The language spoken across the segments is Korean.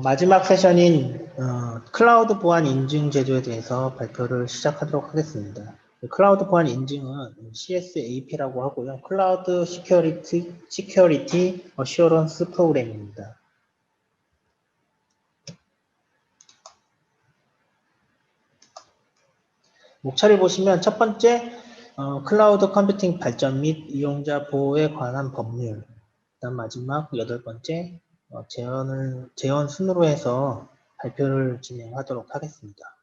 마지막 세션인 클라우드 보안 인증 제도에 대해서 발표를 시작하도록 하겠습니다. 클라우드 보안 인증은 CSAP라고 하고요. 클라우드 시큐리티 어슈어런스 프로그램입니다. 목차를 보시면 첫 번째 클라우드 컴퓨팅 발전 및 이용자 보호에 관한 법률, 그다음 마지막 여덟 번째 재원 순으로 해서 발표를 진행하도록 하겠습니다.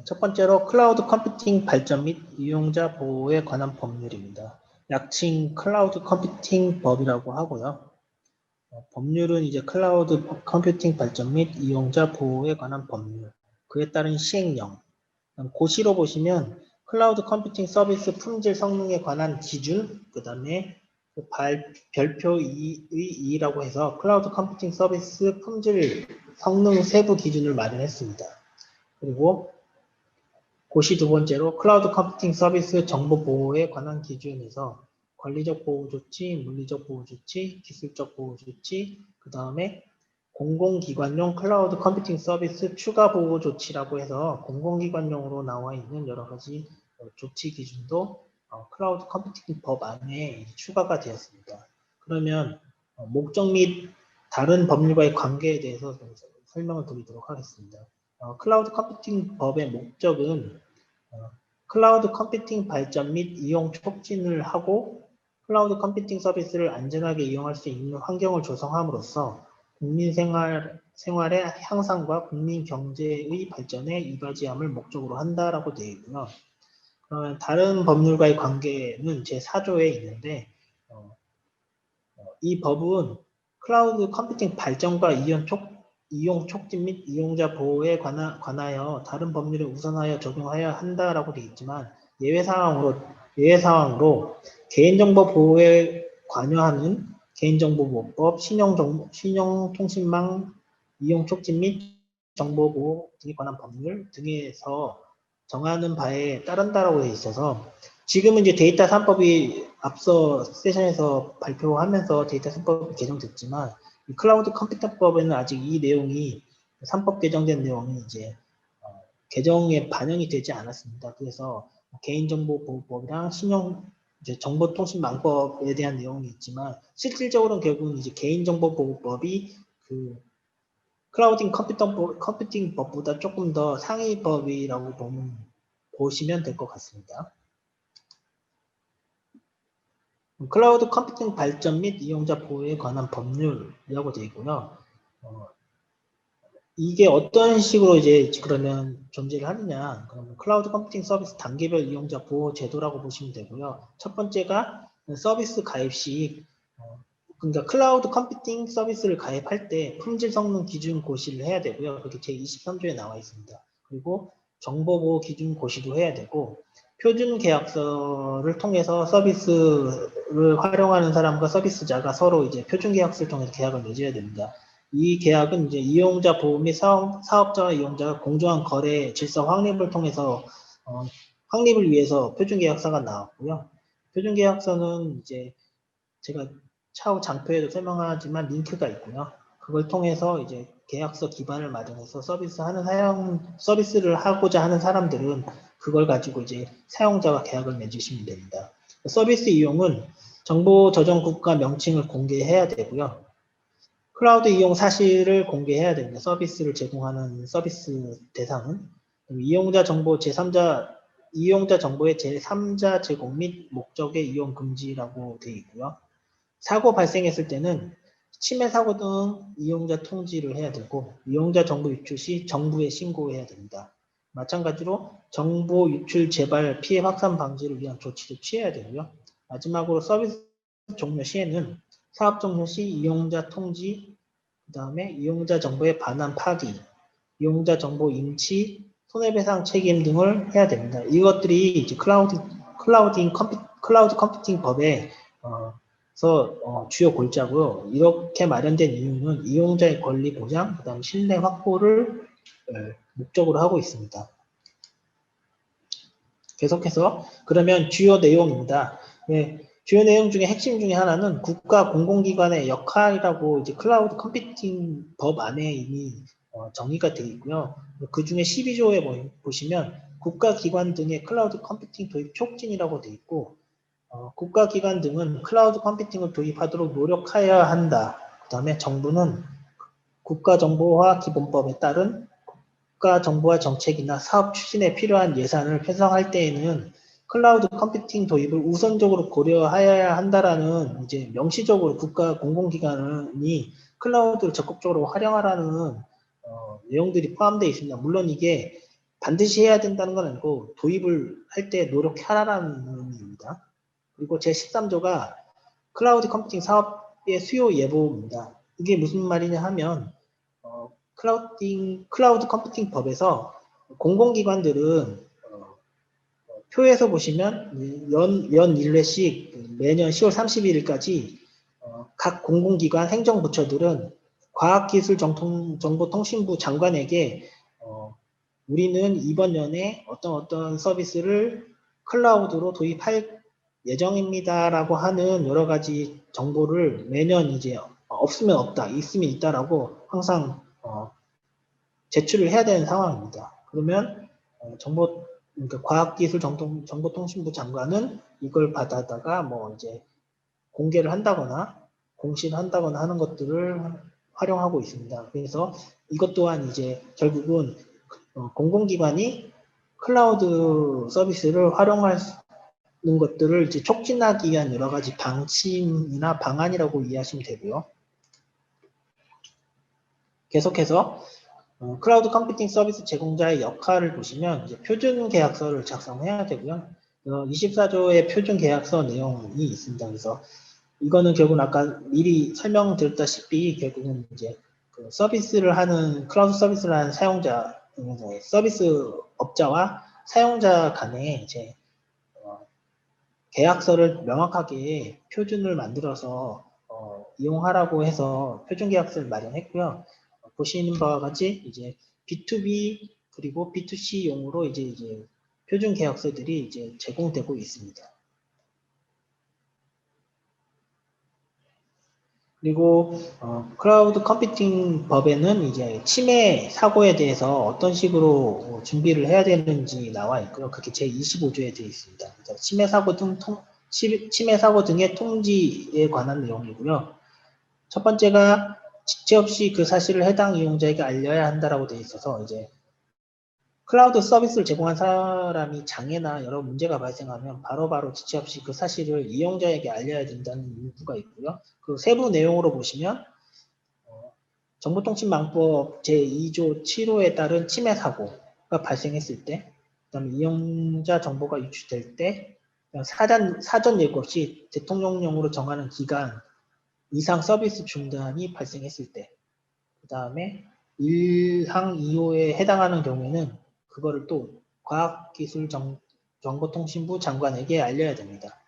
첫 번째로 클라우드 컴퓨팅 발전 및 이용자 보호에 관한 법률입니다. 약칭 클라우드 컴퓨팅 법이라고 하고요. 법률은 이제 클라우드 컴퓨팅 발전 및 이용자 보호에 관한 법률, 그에 따른 시행령. 고시로 보시면 클라우드 컴퓨팅 서비스 품질 성능에 관한 기준, 그 다음에 별표 2라고 해서 클라우드 컴퓨팅 서비스 품질 성능 세부 기준을 마련했습니다. 그리고 고시 두 번째로 클라우드 컴퓨팅 서비스 정보 보호에 관한 기준에서 관리적 보호 조치, 물리적 보호 조치, 기술적 보호 조치, 그 다음에 공공기관용 클라우드 컴퓨팅 서비스 추가 보호 조치라고 해서 공공기관용으로 나와 있는 여러 가지 조치 기준도 클라우드 컴퓨팅 법 안에 추가가 되었습니다. 그러면 목적 및 다른 법률과의 관계에 대해서 설명을 드리도록 하겠습니다. 클라우드 컴퓨팅 법의 목적은 클라우드 컴퓨팅 발전 및 이용 촉진을 하고 클라우드 컴퓨팅 서비스를 안전하게 이용할 수 있는 환경을 조성함으로써 국민 생활의 향상과 국민 경제의 발전에 이바지함을 목적으로 한다라고 되어 있고요. 그러면 다른 법률과의 관계는 제4조에 있는데 이 법은 클라우드 컴퓨팅 발전과 이용 촉진 및 이용자 보호에 관하여 다른 법률에 우선하여 적용하여야 한다라고 되어 있지만 예외 사항으로 개인정보 보호에 관여하는 개인정보보호법, 신용통신망 이용 촉진 및 정보보호 등에 관한 법률 등에서 정하는 바에 따른다라고 되어 있어서 지금은 이제 데이터 3법이 앞서 세션에서 발표하면서 데이터 3법이 개정됐지만 이 클라우드 컴퓨터법에는 아직 이 내용이 3법 개정된 내용이 이제 개정에 반영이 되지 않았습니다. 그래서 개인정보보호법이랑 정보통신망법에 대한 내용이 있지만 실질적으로는 결국은 이제 개인정보보호법이 그 클라우드 컴퓨팅 법보다 조금 더 상위 법이라고 보시면 될 것 같습니다. 클라우드 컴퓨팅 발전 및 이용자 보호에 관한 법률이라고 되어 있고요. 이게 어떤 식으로 이제 그러면 존재를 하느냐? 그러면 클라우드 컴퓨팅 서비스 단계별 이용자 보호 제도라고 보시면 되고요. 첫 번째가 서비스 가입 시 그러니까 클라우드 컴퓨팅 서비스를 가입할 때 품질 성능 기준 고시를 해야 되고요. 그게 제23조에 나와 있습니다. 그리고 정보보호 기준 고시도 해야 되고 표준 계약서를 통해서 서비스를 활용하는 사람과 서비스자가 서로 이제 표준 계약서를 통해서 계약을 맺어야 됩니다. 이 계약은 이제 이용자 보호 및 사업자와 이용자가 공정한 거래 질서 확립을 통해서 확립을 위해서 표준 계약서가 나왔고요. 표준 계약서는 이제 제가 차후 장표에도 설명하지만 링크가 있고요. 그걸 통해서 이제 계약서 기반을 마련해서 서비스를 하고자 하는 사람들은 그걸 가지고 이제 사용자와 계약을 맺으시면 됩니다. 서비스 이용은 정보 저장 국가 명칭을 공개해야 되고요. 클라우드 이용 사실을 공개해야 됩니다. 서비스를 제공하는 서비스 대상은. 이용자 정보의 제3자 제공 및 목적의 이용 금지라고 되어 있고요. 사고 발생했을 때는 침해 사고 등 이용자 통지를 해야 되고 이용자 정보 유출 시 정부에 신고해야 됩니다. 마찬가지로 정보 유출 재발 피해 확산 방지를 위한 조치를 취해야 되고요. 마지막으로 서비스 종료 시에는 사업 종료 시 이용자 통지, 그 다음에 이용자 정보의 반환 파기, 이용자 정보 인치, 손해배상 책임 등을 해야 됩니다. 이것들이 이제 클라우드 컴퓨팅 법에 주요 골자고요. 이렇게 마련된 이유는 이용자의 권리 보장, 그 다음 신뢰 확보를 목적으로 하고 있습니다. 계속해서 그러면 주요 내용입니다. 네, 주요 내용 중에 핵심 중에 하나는 국가 공공기관의 역할이라고 이제 클라우드 컴퓨팅 법 안에 이미 정의가 되어 있고요. 그 중에 12조에 보시면 국가기관 등의 클라우드 컴퓨팅 도입 촉진이라고 되어 있고, 국가기관 등은 클라우드 컴퓨팅을 도입하도록 노력해야 한다. 그 다음에 정부는 국가정보화 기본법에 따른 국가정보화 정책이나 사업 추진에 필요한 예산을 편성할 때에는 클라우드 컴퓨팅 도입을 우선적으로 고려해야 한다라는 이제 명시적으로 국가 공공기관이 클라우드를 적극적으로 활용하라는 내용들이 포함되어 있습니다. 물론 이게 반드시 해야 된다는 건 아니고 도입을 할 때 노력하라는 의미입니다. 그리고 제13조가 클라우드 컴퓨팅 사업의 수요 예보입니다. 이게 무슨 말이냐 하면 클라우드 컴퓨팅 법에서 공공기관들은 표에서 보시면 연 1회씩 매년 10월 31일까지 각 공공기관 행정부처들은 과학기술정보통신부 장관에게 우리는 이번 연에 어떤 서비스를 클라우드로 도입할 예정입니다라고 하는 여러 가지 정보를 매년 이제 없으면 없다, 있으면 있다라고 항상 제출을 해야 되는 상황입니다. 그러면 그러니까 과학기술정보통신부 장관은 이걸 받아다가 뭐 이제 공개를 한다거나 공시를 한다거나 하는 것들을 활용하고 있습니다. 그래서 이것 또한 이제 결국은 공공기관이 클라우드 서비스를 활용하는 것들을 이제 촉진하기 위한 여러 가지 방침이나 방안이라고 이해하시면 되고요. 계속해서 클라우드 컴퓨팅 서비스 제공자의 역할을 보시면 이제 표준 계약서를 작성해야 되고요. 24조의 표준 계약서 내용이 있습니다. 그래서 이거는 결국은 아까 미리 설명드렸다시피 결국은 이제 그 서비스를 하는 클라우드 서비스를 하는 사용자, 서비스 업자와 사용자 간에 이제 계약서를 명확하게 표준을 만들어서 이용하라고 해서 표준 계약서를 마련했고요. 보시는 바와 같이 이제 B2B 그리고 B2C용으로 이제 표준 계약서들이 이제 제공되고 있습니다. 그리고 클라우드 컴퓨팅 법에는 이제 침해 사고에 대해서 어떤 식으로 준비를 해야 되는지 나와 있고요. 그게 제25조에 되어 있습니다. 침해 사고 등의 통지에 관한 내용이고요. 첫 번째가 지체 없이 그 사실을 해당 이용자에게 알려야 한다라고 되어 있어서 이제 클라우드 서비스를 제공한 사람이 장애나 여러 문제가 발생하면 바로바로 지체 없이 그 사실을 이용자에게 알려야 된다는 요구가 있고요. 그 세부 내용으로 보시면 정보통신망법 제2조 7호에 따른 침해 사고가 발생했을 때, 그다음에 이용자 정보가 유출될 때, 사전 예고 없이 대통령령으로 정하는 기간 이상 서비스 중단이 발생했을 때, 그 다음에 1항 2호에 해당하는 경우에는 그거를 또 과학기술정보통신부 장관에게 알려야 됩니다.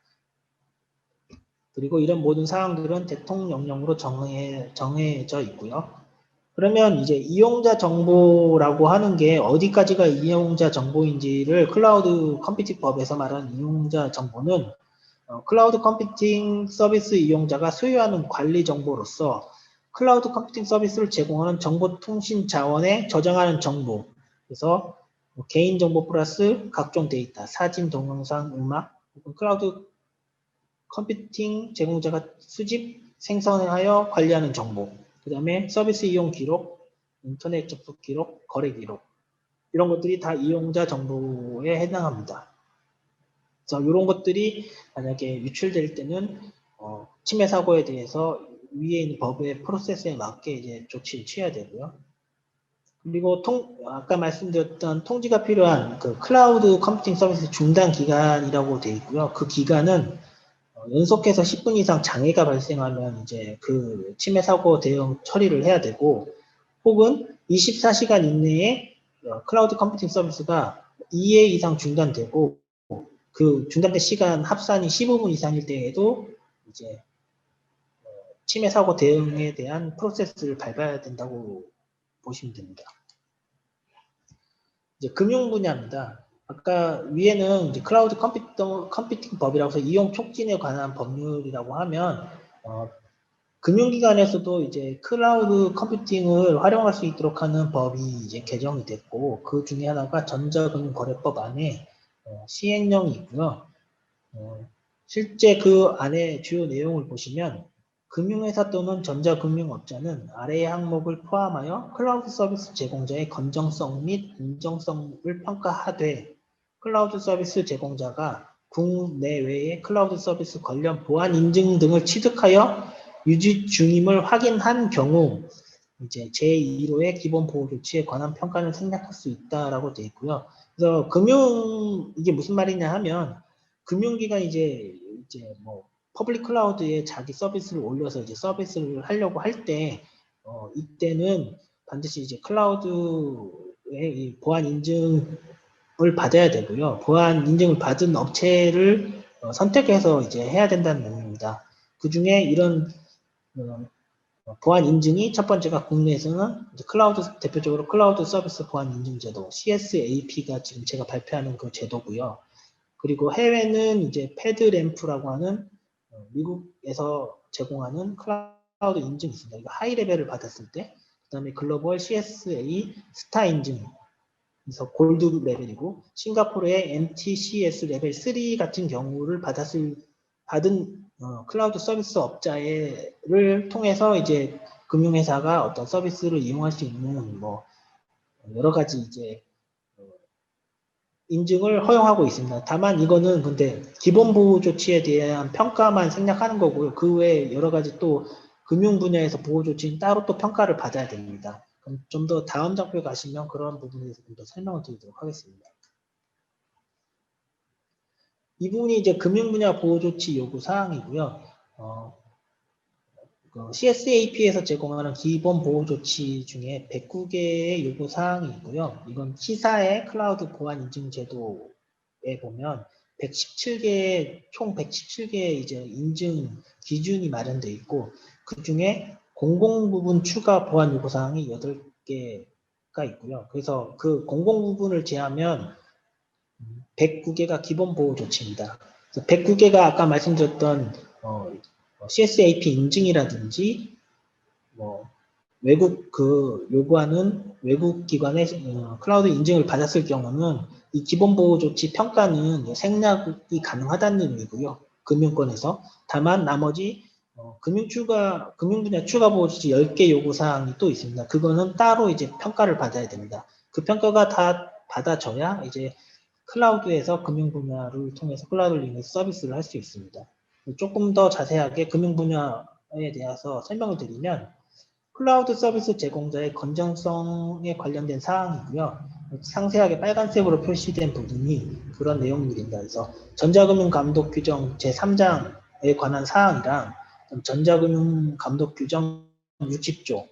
그리고 이런 모든 사항들은 대통령령으로 정해져 있고요. 그러면 이제 이용자 정보라고 하는 게 어디까지가 이용자 정보인지를 클라우드 컴퓨팅 법에서 말하는 이용자 정보는 클라우드 컴퓨팅 서비스 이용자가 소유하는 관리 정보로서 클라우드 컴퓨팅 서비스를 제공하는 정보통신 자원에 저장하는 정보, 그래서 개인정보 플러스 각종 데이터, 사진, 동영상, 음악, 클라우드 컴퓨팅 제공자가 수집, 생성하여 관리하는 정보, 그 다음에 서비스 이용 기록, 인터넷 접속 기록, 거래 기록, 이런 것들이 다 이용자 정보에 해당합니다. 그래서 이런 것들이 만약에 유출될 때는 침해 사고에 대해서 위에 있는 법의 프로세스에 맞게 이제 조치를 취해야 되고요. 그리고 아까 말씀드렸던 통지가 필요한 그 클라우드 컴퓨팅 서비스 중단 기간이라고 되어 있고요. 그 기간은 연속해서 10분 이상 장애가 발생하면 이제 그 침해 사고 대응 처리를 해야 되고, 혹은 24시간 이내에 클라우드 컴퓨팅 서비스가 2회 이상 중단되고 그 중단된 시간 합산이 15분 이상일 때에도 이제 침해 사고 대응에 대한 프로세스를 밟아야 된다고 보시면 됩니다. 이제 금융 분야입니다. 아까 위에는 이제 클라우드 컴퓨팅 법이라고 해서 이용 촉진에 관한 법률이라고 하면 금융기관에서도 이제 클라우드 컴퓨팅을 활용할 수 있도록 하는 법이 이제 개정이 됐고 그 중에 하나가 전자금융거래법 안에 시행령이 있고요. 실제 그 안에 주요 내용을 보시면 금융회사 또는 전자금융업자는 아래의 항목을 포함하여 클라우드 서비스 제공자의 건전성 및 안정성을 평가하되 클라우드 서비스 제공자가 국내외의 클라우드 서비스 관련 보안 인증 등을 취득하여 유지 중임을 확인한 경우 이제 제2호의 기본 보호 조치에 관한 평가를 생략할 수 있다라고 되어 있고요. 그래서 이게 무슨 말이냐 하면 금융기관이 이제 뭐 퍼블릭 클라우드에 자기 서비스를 올려서 이제 서비스를 하려고 할 때 이때는 반드시 이제 클라우드의 보안 인증을 받아야 되고요. 보안 인증을 받은 업체를 선택해서 이제 해야 된다는 내용입니다. 그 중에 이런 보안 인증이 첫 번째가 국내에서는 이제 대표적으로 클라우드 서비스 보안 인증 제도 CSAP가 지금 제가 발표하는 그 제도고요. 그리고 해외는 이제 패드램프라고 하는 미국에서 제공하는 클라우드 인증이 있습니다. 이거 하이 레벨을 받았을 때, 그다음에 글로벌 CSA 스타 인증, 그래서 골드 레벨이고, 싱가포르의 MTCS 레벨 3 같은 경우를 받은 클라우드 서비스 업자를 통해서 이제 금융회사가 어떤 서비스를 이용할 수 있는 뭐 여러 가지 이제 인증을 허용하고 있습니다. 다만 이거는 근데 기본 보호 조치에 대한 평가만 생략하는 거고요. 그 외에 여러 가지 또 금융 분야에서 보호 조치는 따로 또 평가를 받아야 됩니다. 그럼 좀 더 다음 장표에 가시면 그런 부분에 대해서 좀 더 설명을 드리도록 하겠습니다. 이 부분이 이제 금융 분야 보호 조치 요구 사항이고요. CSAP에서 제공하는 기본 보호 조치 중에 109개의 요구 사항이 있고요. 이건 T사의 클라우드 보안 인증 제도에 보면 117개, 총 117개의 이제 인증 기준이 마련되어 있고, 그 중에 공공 부분 추가 보안 요구 사항이 8개가 있고요. 그래서 그 공공 부분을 제하면 109개가 기본 보호 조치입니다. 109개가 아까 말씀드렸던 CSAP 인증이라든지 뭐 외국 요구하는 외국 기관의 클라우드 인증을 받았을 경우는 이 기본 보호 조치 평가는 생략이 가능하다는 의미고요. 금융권에서. 다만 나머지 금융 분야 추가 보호 조치 10개 요구 사항이 또 있습니다. 그거는 따로 이제 평가를 받아야 됩니다. 그 평가가 다 받아져야 이제 클라우드에서 금융 분야를 통해서 클라우드를 이용해서 서비스를 할 수 있습니다. 조금 더 자세하게 금융 분야에 대해서 설명을 드리면 클라우드 서비스 제공자의 건전성에 관련된 사항이고요. 상세하게 빨간색으로 표시된 부분이 그런 내용들입니다. 그래서 전자금융감독규정 제3장에 관한 사항이랑 전자금융감독규정 60조,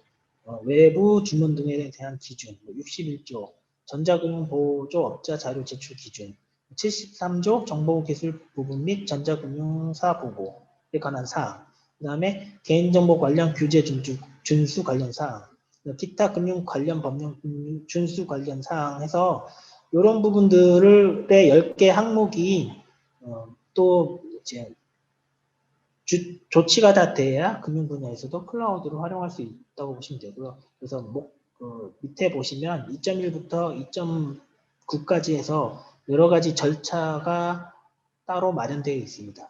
외부 주문 등에 대한 기준 61조, 전자금융보조 업자 자료 제출 기준 73조 정보기술 부분 및 전자금융사 보고에 관한 사항, 그 다음에 개인정보 관련 규제 준수 관련 사항, 기타 금융 관련 법령 준수 관련 사항 해서 이런 부분들의 10개 항목이 또 이제 조치가 다 돼야 금융 분야에서도 클라우드를 활용할 수 있다고 보시면 되고요. 그래서 밑에 보시면 2.1부터 2.9까지 해서 여러 가지 절차가 따로 마련되어 있습니다.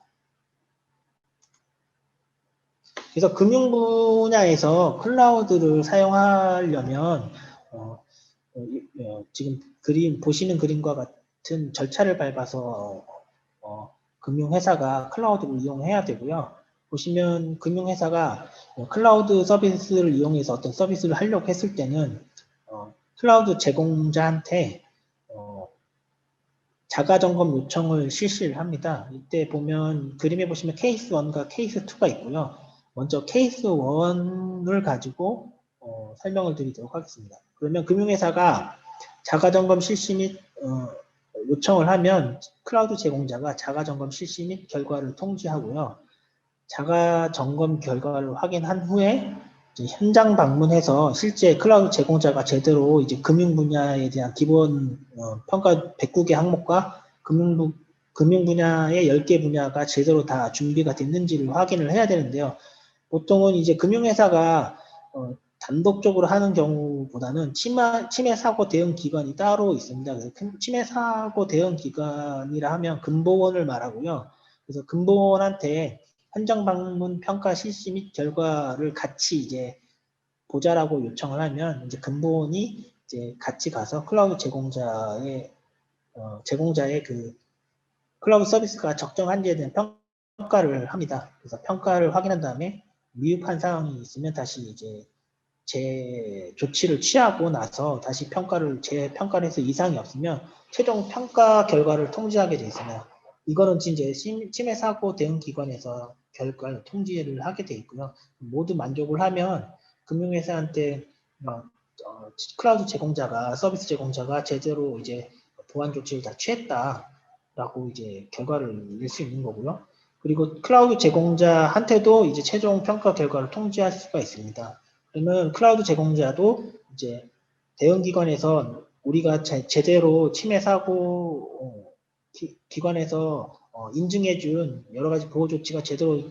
그래서 금융 분야에서 클라우드를 사용하려면 지금 보시는 그림과 같은 절차를 밟아서 금융회사가 클라우드를 이용해야 되고요. 보시면 금융회사가 클라우드 서비스를 이용해서 어떤 서비스를 하려고 했을 때는 클라우드 제공자한테 자가점검 요청을 실시를 합니다. 이때 보면 그림에 보시면 케이스 1과 케이스 2가 있고요. 먼저 케이스 1을 가지고 설명을 드리도록 하겠습니다. 그러면 금융회사가 자가점검 실시 및 요청을 하면 클라우드 제공자가 자가점검 실시 및 결과를 통지하고요. 자가점검 결과를 확인한 후에 이제 현장 방문해서 실제 클라우드 제공자가 제대로 이제 금융 분야에 대한 기본 평가 109개 항목과 금융 분야의 10개 분야가 제대로 다 준비가 됐는지를 확인을 해야 되는데요. 보통은 이제 금융회사가 단독적으로 하는 경우보다는 침해 사고 대응 기관이 따로 있습니다. 그래서 침해 사고 대응 기관이라 하면 금보원을 말하고요. 그래서 금보원한테 현장 방문 평가 실시 및 결과를 같이 이제 보자라고 요청을 하면 이제 금보원이 이제 같이 가서 클라우드 제공자의 그 클라우드 서비스가 적정한지에 대한 평가를 합니다. 그래서 평가를 확인한 다음에 미흡한 사항이 있으면 다시 이제 조치를 취하고 나서 다시 재평가를 해서 이상이 없으면 최종 평가 결과를 통지하게 되어 있습니다. 이거는 이제 침해 사고 대응 기관에서 결과를 통지를 하게 되어 있고요. 모두 만족을 하면 금융회사한테 클라우드 서비스 제공자가 제대로 이제 보안 조치를 다 취했다라고 이제 결과를 낼 수 있는 거고요. 그리고 클라우드 제공자한테도 이제 최종 평가 결과를 통지할 수가 있습니다. 그러면 클라우드 제공자도 이제 대응기관에서 우리가 제대로 침해 사고 기관에서 인증해준 여러 가지 보호 조치가 제대로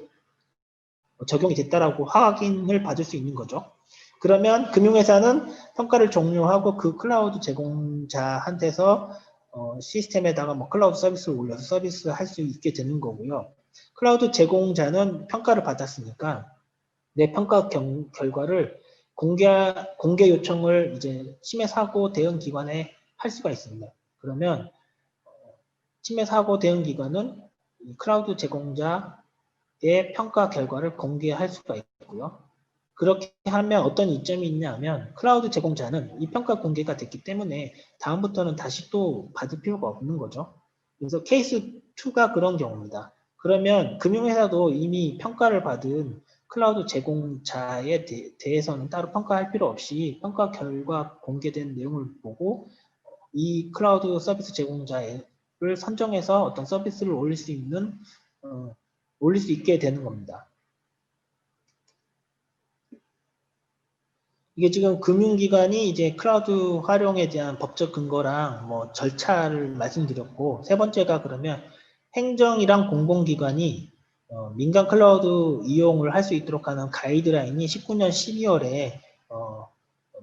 적용이 됐다라고 확인을 받을 수 있는 거죠. 그러면 금융회사는 평가를 종료하고 그 클라우드 제공자한테서 시스템에다가 뭐 클라우드 서비스를 올려서 서비스할 수 있게 되는 거고요. 클라우드 제공자는 평가를 받았으니까 내 평가 결과를 공개 요청을 이제 침해 사고 대응 기관에 할 수가 있습니다. 그러면 침해 사고 대응 기관은 클라우드 제공자의 평가 결과를 공개할 수가 있고요. 그렇게 하면 어떤 이점이 있냐면 클라우드 제공자는 이 평가 공개가 됐기 때문에 다음부터는 다시 또 받을 필요가 없는 거죠. 그래서 케이스 2가 그런 경우입니다. 그러면 금융회사도 이미 평가를 받은 클라우드 제공자에 대해서는 따로 평가할 필요 없이 평가 결과 공개된 내용을 보고 이 클라우드 서비스 제공자를 선정해서 어떤 서비스를 올릴 수 있게 되는 겁니다. 이게 지금 금융기관이 이제 클라우드 활용에 대한 법적 근거랑 뭐 절차를 말씀드렸고, 세 번째가 그러면 행정이랑 공공기관이 민간 클라우드 이용을 할 수 있도록 하는 가이드라인이 19년 12월에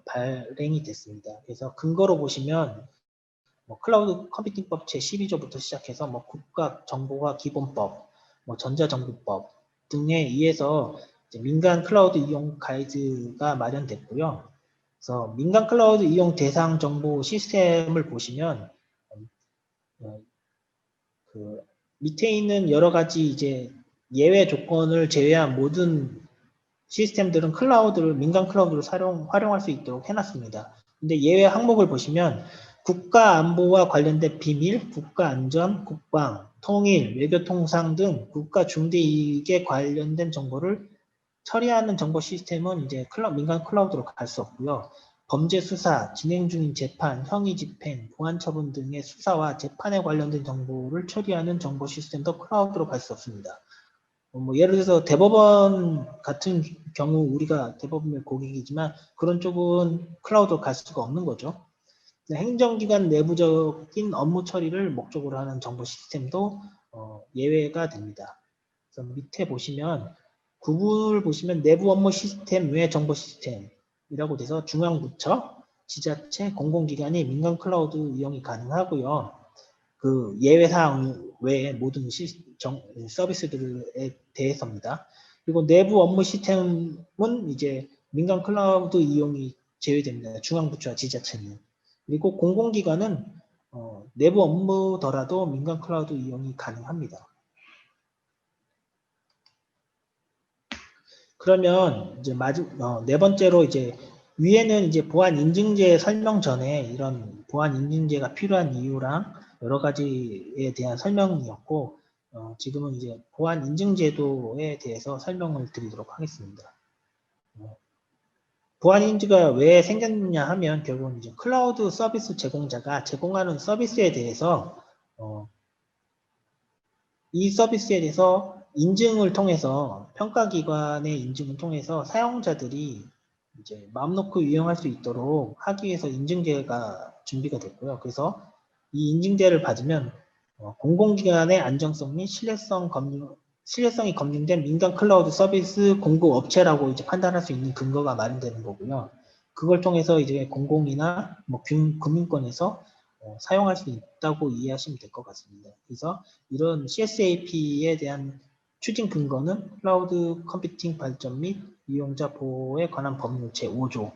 발행이 됐습니다. 그래서 근거로 보시면 뭐 클라우드 컴퓨팅법 제12조부터 시작해서 뭐 국가정보화 기본법, 뭐 전자정보법 등에 의해서 민간 클라우드 이용 가이드가 마련됐고요. 그래서 민간 클라우드 이용 대상 정보 시스템을 보시면 그 밑에 있는 여러 가지 이제 예외 조건을 제외한 모든 시스템들은 민간 클라우드를 활용할 수 있도록 해놨습니다. 근데 예외 항목을 보시면 국가 안보와 관련된 비밀, 국가 안전, 국방, 통일, 외교 통상 등 국가 중대 이익에 관련된 정보를 처리하는 정보 시스템은 이제 민간 클라우드로 갈 수 없고요. 범죄 수사, 진행 중인 재판, 형의 집행, 보안 처분 등의 수사와 재판에 관련된 정보를 처리하는 정보 시스템도 클라우드로 갈 수 없습니다. 뭐 예를 들어서 대법원 같은 경우 우리가 대법원의 고객이지만 그런 쪽은 클라우드로 갈 수가 없는 거죠. 행정기관 내부적인 업무 처리를 목적으로 하는 정보 시스템도 예외가 됩니다. 그래서 밑에 보시면 구분을 보시면 내부 업무 시스템 외 정보 시스템이라고 돼서 중앙부처, 지자체, 공공기관이 민간 클라우드 이용이 가능하고요. 그 예외사항 외에 모든 서비스들에 대해서입니다. 그리고 내부 업무 시스템은 이제 민간 클라우드 이용이 제외됩니다. 중앙부처와 지자체는. 그리고 공공기관은 내부 업무더라도 민간 클라우드 이용이 가능합니다. 그러면 이제 네 번째로 이제 위에는 이제 보안 인증제 설명 전에 이런 보안 인증제가 필요한 이유랑 여러 가지에 대한 설명이었고 지금은 이제 보안 인증 제도에 대해서 설명을 드리도록 하겠습니다. 보안 인증제가 왜 생겼느냐 하면 결국은 이제 클라우드 서비스 제공자가 제공하는 서비스에 대해서 이 서비스에 대해서 인증을 통해서 평가기관의 인증을 통해서 사용자들이 이제 마음 놓고 이용할 수 있도록 하기 위해서 인증제가 준비가 됐고요. 그래서 이 인증제를 받으면 공공기관의 안정성 및 신뢰성이 검증된 민간 클라우드 서비스 공급 업체라고 이제 판단할 수 있는 근거가 마련되는 거고요. 그걸 통해서 이제 공공이나 뭐 금융권에서 사용할 수 있다고 이해하시면 될 것 같습니다. 그래서 이런 CSAP에 대한 추진 근거는 클라우드 컴퓨팅 발전 및 이용자 보호에 관한 법률 제5조에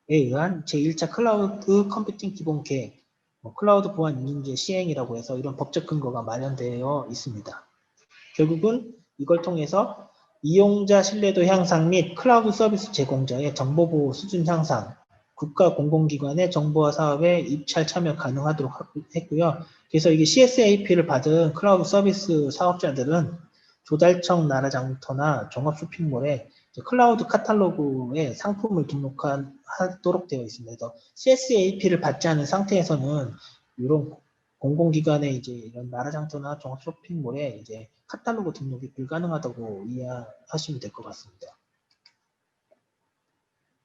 의한 제1차 클라우드 컴퓨팅 기본 계획, 클라우드 보안 인증제 시행이라고 해서 이런 법적 근거가 마련되어 있습니다. 결국은 이걸 통해서 이용자 신뢰도 향상 및 클라우드 서비스 제공자의 정보보호 수준 향상, 국가 공공기관의 정보화 사업에 입찰 참여 가능하도록 했고요. 그래서 이게 CSAP를 받은 클라우드 서비스 사업자들은 조달청 나라장터나 종합쇼핑몰에 클라우드 카탈로그에 상품을 등록하도록 되어 있습니다. 그래서 CSAP를 받지 않은 상태에서는 이런 공공기관의 이제 이런 나라장터나 종합쇼핑몰에 이제 카탈로그 등록이 불가능하다고 이해하시면 될 것 같습니다.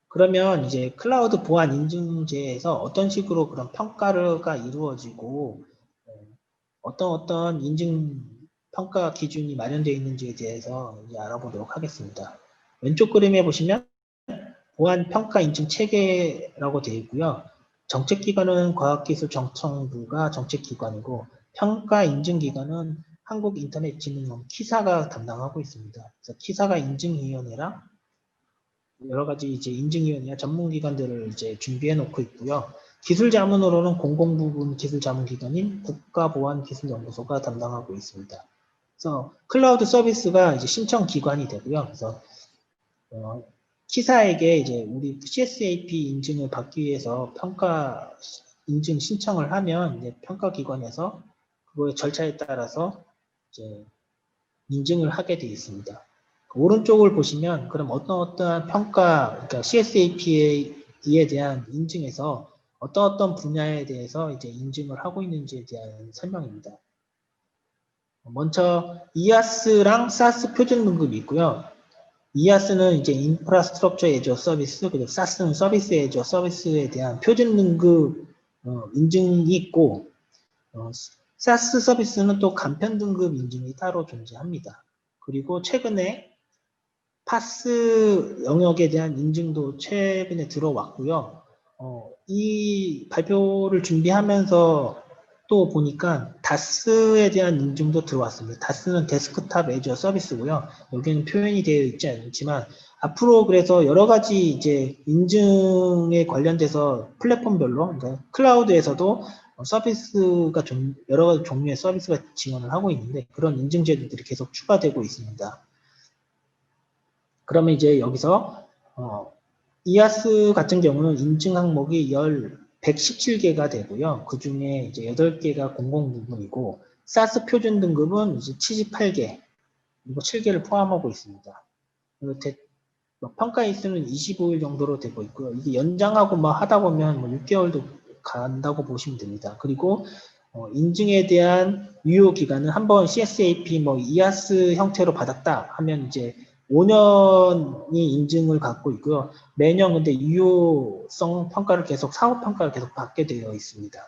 그러면 이제 클라우드 보안 인증제에서 어떤 식으로 그런 평가가 이루어지고 어떤 인증 평가 기준이 마련되어 있는지에 대해서 이제 알아보도록 하겠습니다. 왼쪽 그림에 보시면 보안 평가 인증 체계라고 되어 있고요. 정책기관은 과학기술정책부가 정책기관이고 평가 인증기관은 한국인터넷진흥원 키사가 담당하고 있습니다. 그래서 키사가 인증위원회랑 여러 가지 이제 인증위원회와 전문기관들을 이제 준비해 놓고 있고요. 기술자문으로는 공공부문 기술자문기관인 국가보안기술연구소가 담당하고 있습니다. 그래서 클라우드 서비스가 이제 신청기관이 되고요. 그래서 키사에게 이제 우리 CSAP 인증을 받기 위해서 평가 인증 신청을 하면 이제 평가기관에서 그거의 절차에 따라서 이제 인증을 하게 되어 있습니다. 오른쪽을 보시면 그럼 어떠한 평가, 그러니까 CSAP에 대한 인증에서 어떤 분야에 대해서 이제 인증을 하고 있는지에 대한 설명입니다. 먼저 IaaS랑 SaaS 표준 등급이 있고요. IaaS는 이제 인프라스트럭처 애저 서비스, 그리고 SaaS는 서비스 애저 서비스에 대한 표준 등급 인증이 있고, SaaS 서비스는 또 간편 등급 인증이 따로 존재합니다. 그리고 최근에 파스 영역에 대한 인증도 최근에 들어왔고요. 이 발표를 준비하면서 또 보니까 다스에 대한 인증도 들어왔습니다. 다스는 데스크탑 애저 서비스고요. 여기는 표현이 되어 있지 않지만 앞으로 그래서 여러 가지 이제 인증에 관련돼서 플랫폼별로 그러니까 클라우드에서도 서비스가 좀 여러 가지 종류의 서비스가 지원을 하고 있는데 그런 인증 제도들이 계속 추가되고 있습니다. 그러면 이제 여기서 이아스 같은 경우는 인증 항목이 117개가 되고요. 그 중에 이제 8개가 공공 부분이고 사스 표준 등급은 이제 78개 그리고 7개를 포함하고 있습니다. 평가 일수는 25일 정도로 되고 있고요. 이게 연장하고 뭐 하다 보면 뭐 6개월도 간다고 보시면 됩니다. 그리고 인증에 대한 유효 기간은 한번 CSAP 뭐 이아스 형태로 받았다 하면 이제 5년이 인증을 갖고 있고요. 매년 근데 유효성 평가를 계속 사업 평가를 계속 받게 되어 있습니다.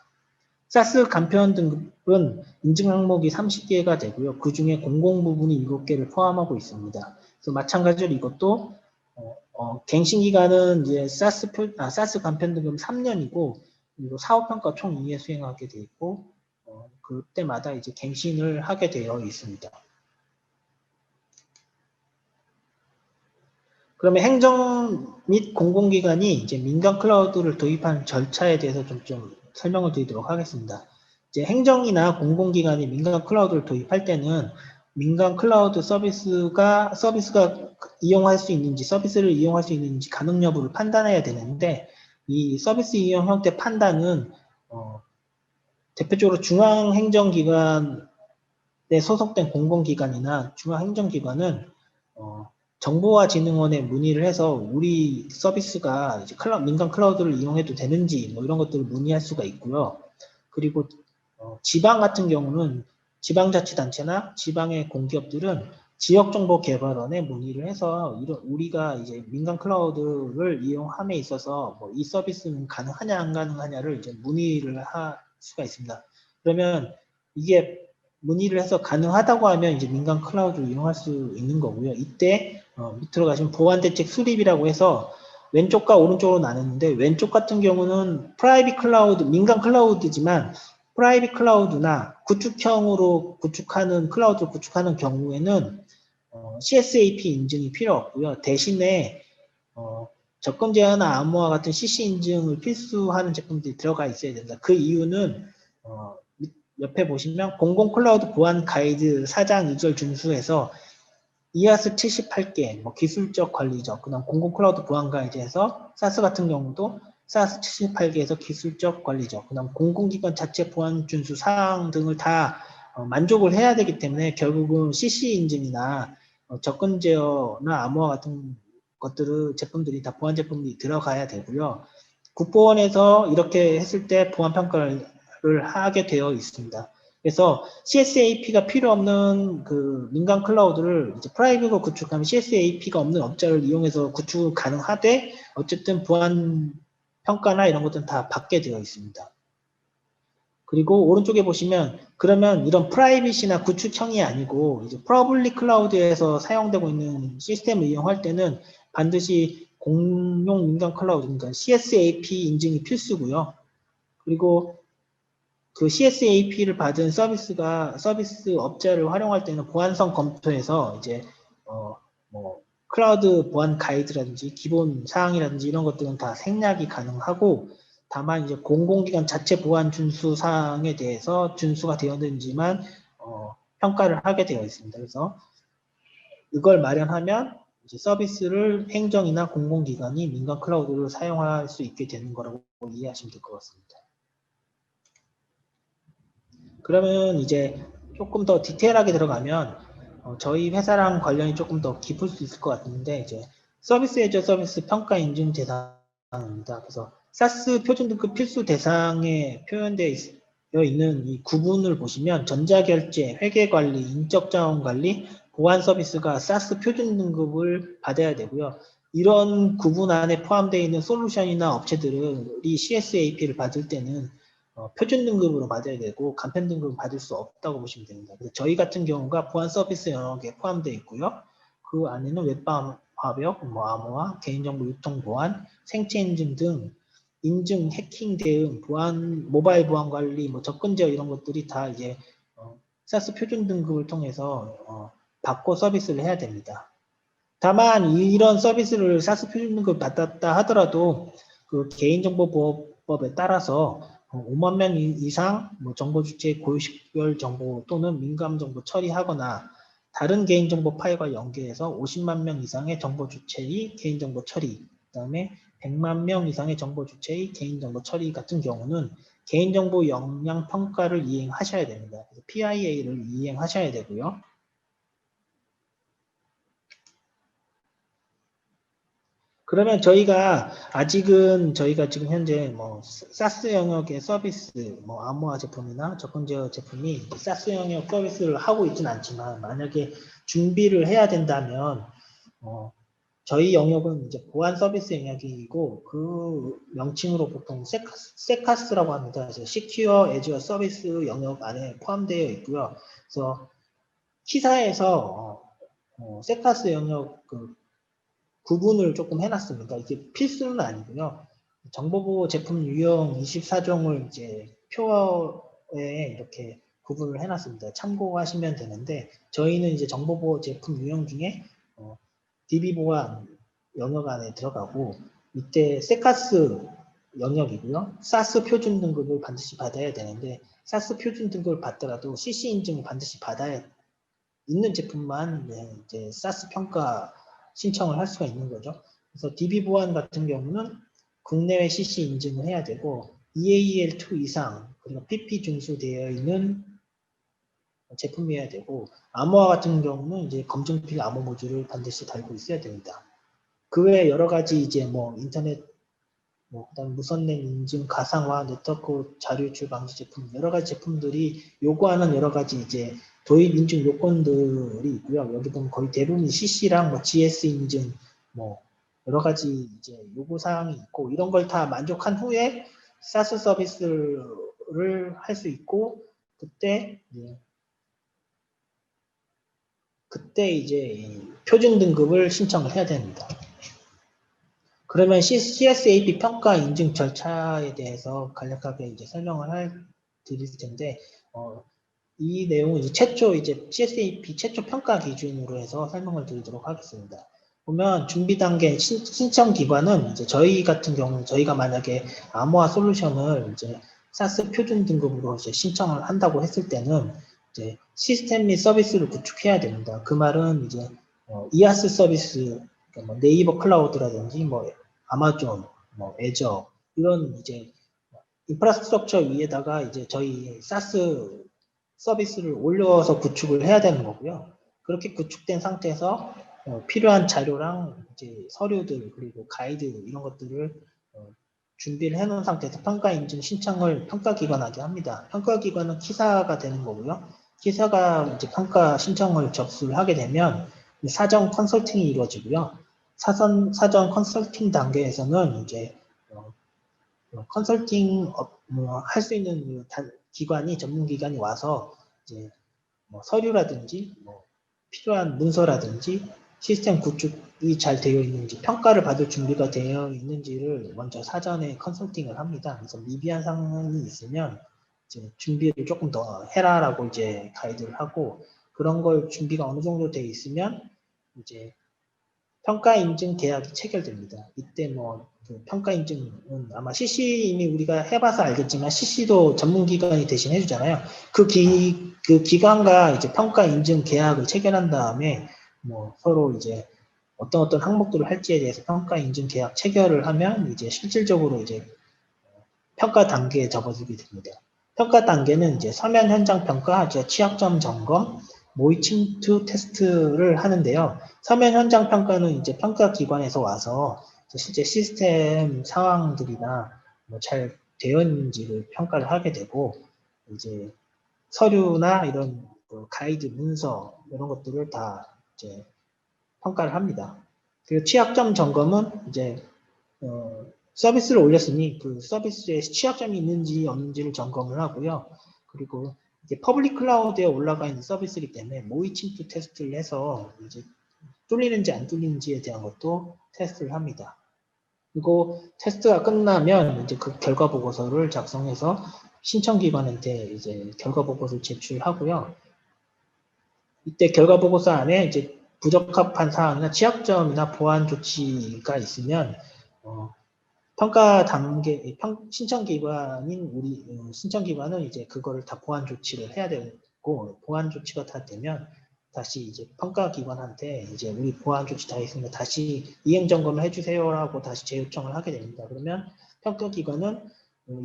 사스 간편 등급은 인증 항목이 30개가 되고요. 그 중에 공공 부분이 7개를 포함하고 있습니다. 그래서 마찬가지로 이것도 갱신 기간은 이제 사스 간편 등급 3년이고 그리고 사업 평가 총 2회 수행하게 되어 있고 그때마다 이제 갱신을 하게 되어 있습니다. 그러면 행정 및 공공기관이 이제 민간 클라우드를 도입하는 절차에 대해서 좀 설명을 드리도록 하겠습니다. 이제 행정이나 공공기관이 민간 클라우드를 도입할 때는 민간 클라우드 서비스가 이용할 수 있는지, 서비스를 이용할 수 있는지 가능 여부를 판단해야 되는데 이 서비스 이용 형태 판단은 대표적으로 중앙행정기관에 소속된 공공기관이나 중앙행정기관은 정보화진흥원에 문의를 해서 우리 서비스가 이제 민간 클라우드를 이용해도 되는지 뭐 이런 것들을 문의할 수가 있고요. 그리고 지방 같은 경우는 지방자치단체나 지방의 공기업들은 지역정보개발원에 문의를 해서 우리가 이제 민간 클라우드를 이용함에 있어서 뭐 이 서비스는 가능하냐 안 가능하냐를 이제 문의를 할 수가 있습니다. 그러면 이게 문의를 해서 가능하다고 하면 이제 민간 클라우드를 이용할 수 있는 거고요. 이때 밑으로 가시면 보안대책 수립이라고 해서 왼쪽과 오른쪽으로 나눴는데 왼쪽 같은 경우는 프라이빗 클라우드, 민간 클라우드지만 프라이빗 클라우드나 구축형으로 구축하는 클라우드를 구축하는 경우에는 CSAP 인증이 필요 없고요. 대신에 접근 제어나 암호화 같은 CC 인증을 필수하는 제품들이 들어가 있어야 된다. 그 이유는 옆에 보시면 공공 클라우드 보안 가이드 4장 2절 준수에서 이하스 78개, 뭐 기술적 관리적, 그다음 공공 클라우드 보안 가이드에서 사스 같은 경우도 사스 78개에서 기술적 관리적, 그다음 공공기관 자체 보안 준수 사항 등을 다 만족을 해야 되기 때문에 결국은 CC 인증이나 접근 제어나 암호화 같은 것들을 제품들이 다 보안 제품이 들어가야 되고요. 국보원에서 이렇게 했을 때 보안 평가를 하게 되어 있습니다. 그래서 CSAP가 필요 없는 그 민간 클라우드를 이제 프라이빗으로 구축하면 CSAP가 없는 업자를 이용해서 구축 가능하되 어쨌든 보안 평가나 이런 것들은 다 받게 되어 있습니다. 그리고 오른쪽에 보시면 그러면 이런 프라이빗이나 구축형이 아니고 이제 퍼블릭 클라우드에서 사용되고 있는 시스템을 이용할 때는 반드시 공용 민간 클라우드, 그러니까 CSAP 인증이 필수고요. 그리고 그 CSAP를 받은 서비스 업자를 활용할 때는 보안성 검토에서 이제 뭐 클라우드 보안 가이드라든지 기본 사항이라든지 이런 것들은 다 생략이 가능하고 다만 이제 공공기관 자체 보안 준수 사항에 대해서 준수가 되었는지만 평가를 하게 되어 있습니다. 그래서 이걸 마련하면 이제 서비스를 행정이나 공공기관이 민간 클라우드를 사용할 수 있게 되는 거라고 이해하시면 될 것 같습니다. 그러면 이제 조금 더 디테일하게 들어가면 저희 회사랑 관련이 조금 더 깊을 수 있을 것 같은데 이제 서비스 애저 서비스 평가 인증 대상입니다. 그래서 사스 표준 등급 필수 대상에 표현되어 있는 이 구분을 보시면 전자결제, 회계관리, 인적자원관리, 보안 서비스가 사스 표준 등급을 받아야 되고요. 이런 구분 안에 포함되어 있는 솔루션이나 업체들이 CSAP를 받을 때는 표준 등급으로 받아야 되고 간편 등급을 받을 수 없다고 보시면 됩니다. 그래서 저희 같은 경우가 보안 서비스 영역에 포함되어 있고요. 그 안에는 웹방 화벽, 뭐 암호화, 개인정보 유통 보안, 생체 인증 등 인증, 해킹 대응, 보안, 모바일 보안 관리, 뭐 접근 제어 이런 것들이 다 이제 사스 표준 등급을 통해서 받고 서비스를 해야 됩니다. 다만 이런 서비스를 사스 표준 등급을 받았다 하더라도 그 개인정보보호법에 따라서 5만 명 이상 정보 주체의 고유식별 정보 또는 민감 정보 처리하거나 다른 개인정보 파일과 연계해서 50만 명 이상의 정보 주체의 개인정보 처리, 그다음에 100만 명 이상의 정보 주체의 개인정보 처리 같은 경우는 개인정보 역량 평가를 이행하셔야 됩니다. PIA를 이행하셔야 되고요. 그러면 저희가 지금 현재 뭐 사스 영역의 서비스, 뭐 암호화 제품이나 접근 제어 제품이 사스 영역 서비스를 하고 있지는 않지만 만약에 준비를 해야 된다면 저희 영역은 이제 보안 서비스 영역이고 그 명칭으로 보통 세카스라고 합니다. 그래서 Secure Azure 서비스 영역 안에 포함되어 있고요. 그래서 키사에서 세카스 영역 구분을 조금 해놨습니다. 이게 필수는 아니고요. 정보보호 제품 유형 24종을 이제 표에 이렇게 구분을 해놨습니다. 참고하시면 되는데 저희는 이제 정보보호 제품 유형 중에 DB 보안 영역 안에 들어가고 이때 세카스 영역이고요. 사스 표준 등급을 반드시 받아야 되는데 사스 표준 등급을 받더라도 CC 인증을 반드시 받아야 있는 제품만 이제 사스 평가 신청을 할 수가 있는 거죠. 그래서 DB 보안 같은 경우는 국내외 CC 인증을 해야 되고 EAL2 이상 그리고 PP 준수되어 있는 제품이어야 되고 암호화 같은 경우는 이제 검증필 암호 모듈을 반드시 달고 있어야 됩니다. 그 외에 여러 가지 이제 뭐 인터넷 뭐 그다음 무선넷 인증, 가상화, 네트워크 자료 유출 방지 제품, 여러 가지 제품들이 요구하는 여러 가지 이제 도입 인증 요건들이 있고요. 여기 보면 거의 대부분 CC랑 뭐 GS 인증, 뭐 여러 가지 이제 요구 사항이 있고 이런 걸 다 만족한 후에 사스 서비스를 할 수 있고 그때 이제 표준 등급을 신청을 해야 됩니다. 그러면 CSAP 평가 인증 절차에 대해서 간략하게 이제 드릴 텐데, 이 내용은 이제 CSAP 최초 평가 기준으로 해서 설명을 드리도록 하겠습니다. 보면 준비 단계 신청 기관은 이제 저희 같은 경우는 저희가 만약에 암호화 솔루션을 이제 사스 표준 등급으로 이제 신청을 한다고 했을 때는 이제 시스템 및 서비스를 구축해야 됩니다. 그 말은 이제 이아스 서비스, 그러니까 뭐 네이버 클라우드라든지 뭐 아마존, 뭐 애저 이런 이제 인프라스트럭처 위에다가 이제 저희 사스 서비스를 올려서 구축을 해야 되는 거고요. 그렇게 구축된 상태에서 필요한 자료랑 이제 서류들 그리고 가이드 이런 것들을 준비를 해놓은 상태에서 평가 인증 신청을 평가기관하게 합니다. 평가기관은 키사가 되는 거고요. 키사가 이제 평가 신청을 접수를 하게 되면 사전 컨설팅이 이루어지고요. 사전 컨설팅 단계에서는 이제 컨설팅 할 수 있는 기관이 전문 기관이 와서 이제 뭐 서류라든지 뭐 필요한 문서라든지 시스템 구축이 잘 되어 있는지 평가를 받을 준비가 되어 있는지를 먼저 사전에 컨설팅을 합니다. 그래서 미비한 사항이 있으면 이제 준비를 조금 더 해라라고 이제 가이드를 하고 그런 걸 준비가 어느 정도 되어 있으면 이제 평가 인증 계약이 체결됩니다. 이때 그 평가 인증은 아마 CC 이미 우리가 해봐서 알겠지만 CC도 전문기관이 대신 해주잖아요. 그 기관과 이제 평가 인증 계약을 체결한 다음에 뭐 서로 이제 어떤 항목들을 할지에 대해서 평가 인증 계약 체결을 하면 이제 실질적으로 이제 평가 단계에 접어들게 됩니다. 평가 단계는 이제 서면 현장 평가, 취약점 점검, 모의 침투 테스트를 하는데요. 서면 현장 평가는 이제 평가 기관에서 와서 실제 시스템 상황들이나 뭐 잘 되어 있는지를 평가를 하게 되고 이제 서류나 이런 가이드 문서 이런 것들을 다 이제 평가를 합니다. 그리고 취약점 점검은 이제 서비스를 올렸으니 그 서비스에 취약점이 있는지 없는지를 점검을 하고요. 그리고 이게 퍼블릭 클라우드에 올라가 있는 서비스이기 때문에 모의 침투 테스트를 해서 이제 뚫리는지 안 뚫리는지에 대한 것도 테스트를 합니다. 그리고 테스트가 끝나면 이제 그 결과 보고서를 작성해서 신청기관한테 이제 결과 보고서를 제출하고요. 이때 결과 보고서 안에 이제 부적합한 사항이나 취약점이나 보완 조치가 있으면 평가 단계 신청기관인 우리 신청기관은 이제 그거를 다 보완 조치를 해야 되고 보완 조치가 다 되면 다시 이제 평가기관한테 이제 우리 보완 조치 다 했으니까 다시 이행 점검을 해주세요라고 다시 재요청을 하게 됩니다. 그러면 평가기관은